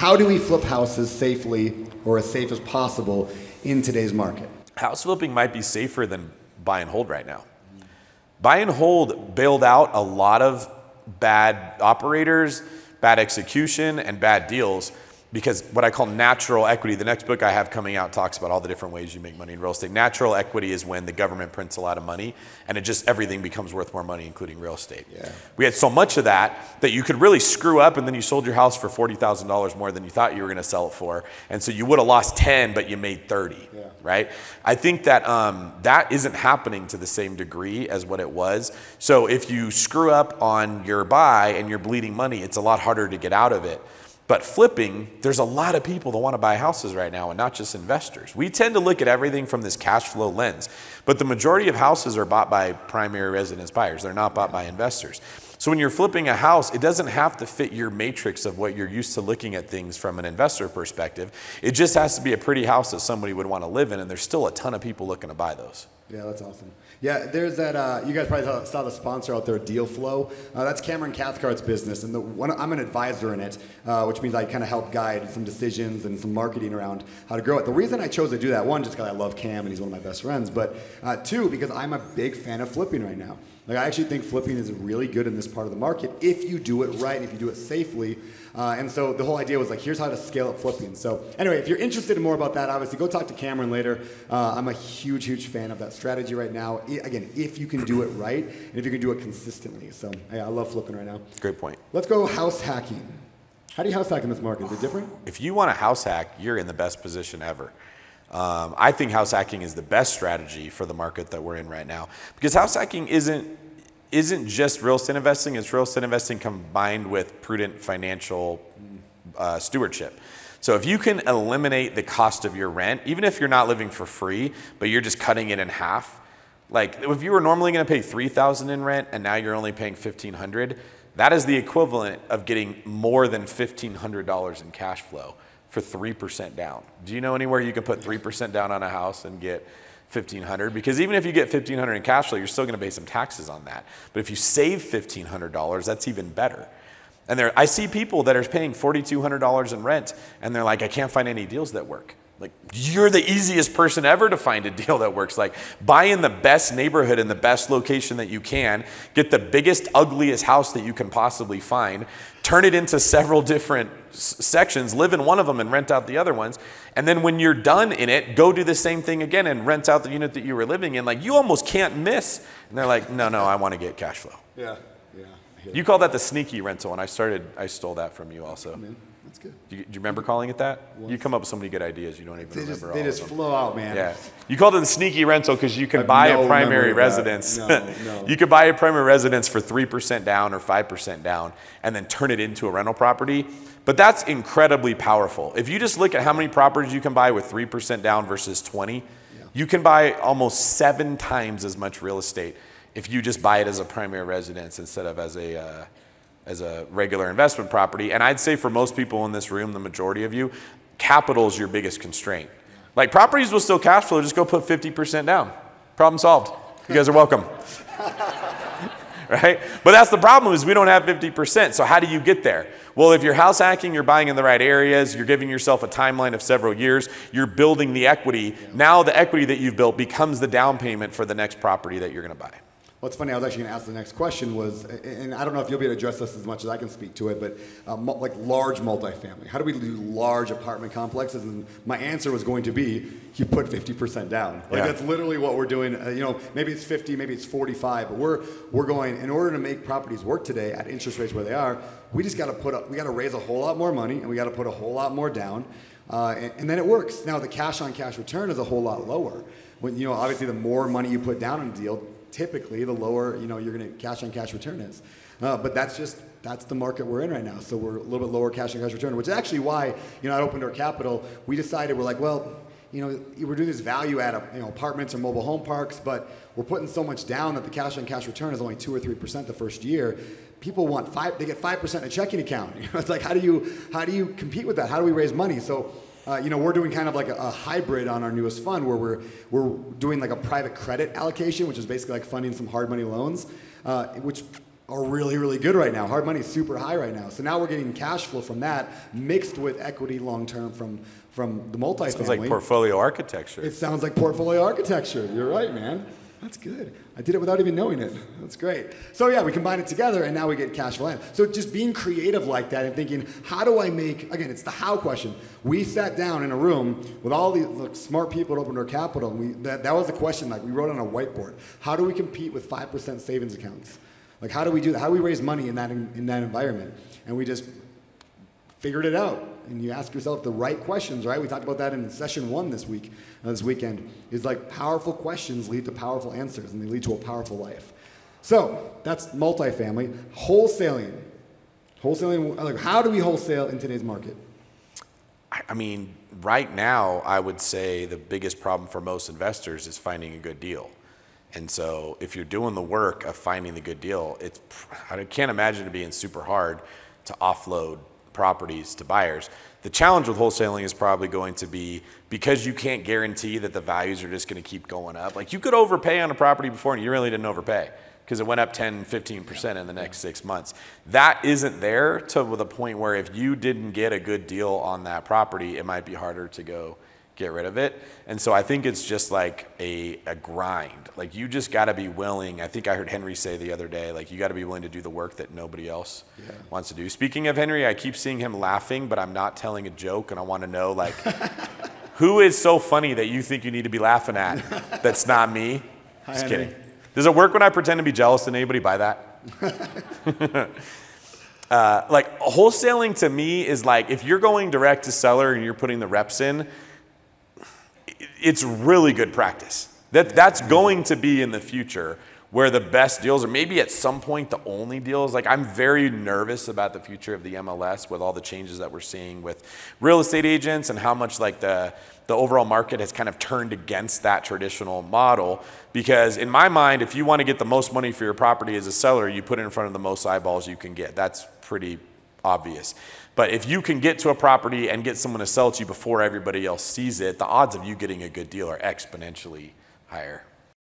how do we flip houses safely or as safe as possible in today's market? House flipping might be safer than buy and hold right now. Buy and hold bailed out a lot of bad operators, bad execution, and bad deals because what I call natural equity, the next book I have coming out talks about all the different ways you make money in real estate. Natural equity is when the government prints a lot of money and everything becomes worth more money, including real estate. Yeah. We had so much of that you could really screw up and then you sold your house for $40,000 more than you thought you were going to sell it for. And so you would have lost 10, but you made 30, right? I think that that isn't happening to the same degree as what it was. So if you screw up on your buy and you're bleeding money, it's a lot harder to get out of it. But flipping, there's a lot of people that want to buy houses right now and not just investors. We tend to look at everything from this cash flow lens, but the majority of houses are bought by primary residence buyers. They're not bought by investors. So when you're flipping a house, it doesn't have to fit your matrix of what you're used to looking at things from an investor perspective. It just has to be a pretty house that somebody would want to live in, and there's still a ton of people looking to buy those. Yeah, that's awesome. Yeah, there's that, you guys probably saw the sponsor out there, Deal Flow. That's Cameron Cathcart's business, and I'm an advisor in it, which means I kind of help guide some decisions and some marketing around how to grow it. The reason I chose to do that, one, just because I love Cam and he's one of my best friends, but two, because I'm a big fan of flipping right now. Like, I actually think flipping is really good in this part of the market if you do it right, if you do it safely. And so the whole idea was like, here's how to scale up flipping. So anyway, if you're interested in more about that, obviously go talk to Cameron later. I'm a huge, huge fan of that strategy right now. Again, if you can do it right and if you can do it consistently. So yeah, I love flipping right now. Great point. Let's go house hacking. How do you house hack in this market? Is it different? If you want a house hack, you're in the best position ever. I think house hacking is the best strategy for the market that we're in right now, because house hacking isn't just real estate investing. It's real estate investing combined with prudent financial stewardship. So if you can eliminate the cost of your rent, even if you're not living for free, but you're just cutting it in half, like if you were normally going to pay $3,000 in rent and now you're only paying $1,500, that is the equivalent of getting more than $1,500 in cash flow for 3% down. Do you know anywhere you can put 3% down on a house and get $1,500? Because even if you get $1,500 in cash flow, you're still going to pay some taxes on that. But if you save $1,500, that's even better. And I see people that are paying $4,200 in rent, and they're like, I can't find any deals that work. Like, you're the easiest person ever to find a deal that works. Like, buy in the best neighborhood in the best location that you can, get the biggest, ugliest house that you can possibly find, turn it into several different sections, live in one of them and rent out the other ones. And then when you're done in it, go do the same thing again and rent out the unit that you were living in. Like, you almost can't miss. And they're like, no, I want to get cash flow. Yeah. You call that the sneaky rental, and I stole that from you also. Man, that's good. Do you remember calling it that? You come up with so many good ideas, you don't even remember all of them. They just flow out, man. Yeah. You called it the sneaky rental because you can buy a primary residence. No. You could buy a primary residence for 3% down or 5% down and then turn it into a rental property. But that's incredibly powerful. If you just look at how many properties you can buy with 3% down versus 20, you can buy almost 7 times as much real estate if you just buy it as a primary residence instead of as a regular investment property. And I'd say for most people in this room, the majority of you, capital is your biggest constraint. Like, properties will still cash flow, just go put 50% down. Problem solved. You guys are welcome. Right? But that's the problem, is we don't have 50%. So how do you get there? Well, if you're house hacking, you're buying in the right areas, you're giving yourself a timeline of several years, you're building the equity. Now the equity that you've built becomes the down payment for the next property that you're going to buy. What's funny, I was actually going to ask the next question was, and I don't know if you'll be able to address this as much as I can speak to it, but like large multifamily. How do we do large apartment complexes? And my answer was going to be, you put 50% down. Like, that's literally what we're doing. Maybe it's 50, maybe it's 45, but we're going, in order to make properties work today at interest rates where they are, we just got to we got to raise a whole lot more money, and we got to put a whole lot more down, and then it works. Now the cash on cash return is a whole lot lower. When, obviously the more money you put down in a deal, typically the lower, you're going to cash on cash return is. But that's the market we're in right now. So we're a little bit lower cash on cash return, which is actually why, at Open Door Capital, we decided, we're like, well, we're doing this value add, apartments or mobile home parks, but we're putting so much down that the cash on cash return is only 2 or 3% the first year. People want they get 5% in a checking account. It's like, how do you compete with that? How do we raise money? So, we're doing kind of like a hybrid on our newest fund, where we're doing like a private credit allocation, which is basically like funding some hard money loans, which are really, really good right now. Hard money is super high right now. So now we're getting cash flow from that mixed with equity long-term from the multifamily. Sounds like portfolio architecture. It sounds like portfolio architecture. You're right, man. That's good. I did it without even knowing it. That's great. So yeah, we combine it together and now we get cash flow. So just being creative like that and thinking, how do I make, again, it's the how question. We sat down in a room with all these smart people at Open Door Capital, and that was the question, like we wrote on a whiteboard. How do we compete with 5% savings accounts? Like how do we do that? How do we raise money in that environment? And we just figured it out. And you ask yourself the right questions, right? We talked about that in session 1 this weekend. Is like powerful questions lead to powerful answers, and they lead to a powerful life. So that's multifamily. Wholesaling, like how do we wholesale in today's market? I mean, right now, I would say the biggest problem for most investors is finding a good deal. And so if you're doing the work of finding the good deal, I can't imagine it being super hard to offload properties to buyers. The challenge with wholesaling is probably going to be because you can't guarantee that the values are just going to keep going up. Like you could overpay on a property before and you really didn't overpay because it went up 10, 15% in the next 6 months. That isn't there to the point where if you didn't get a good deal on that property, it might be harder to go get rid of it. And so I think it's just like a grind. Like you just got to be willing. I think I heard Henry say the other day, like you got to be willing to do the work that nobody else wants to do. Speaking of Henry, I keep seeing him laughing, but I'm not telling a joke, and I want to know like who is so funny that you think you need to be laughing at that's not me? Hi, just Henry. kidding. Does it work when I pretend to be jealous? Did anybody buy that? Like wholesaling to me is like if you're going direct to seller and you're putting the reps in, it's really good practice. That's going to be in the future where the best deals are maybe at some point the only deals. Like I'm very nervous about the future of the MLS with all the changes that we're seeing with real estate agents and how much like the overall market has kind of turned against that traditional model. Because in my mind, if you want to get the most money for your property as a seller, you put it in front of the most eyeballs you can get. That's pretty obvious. But if you can get to a property and get someone to sell it to you before everybody else sees it, the odds of you getting a good deal are exponentially higher.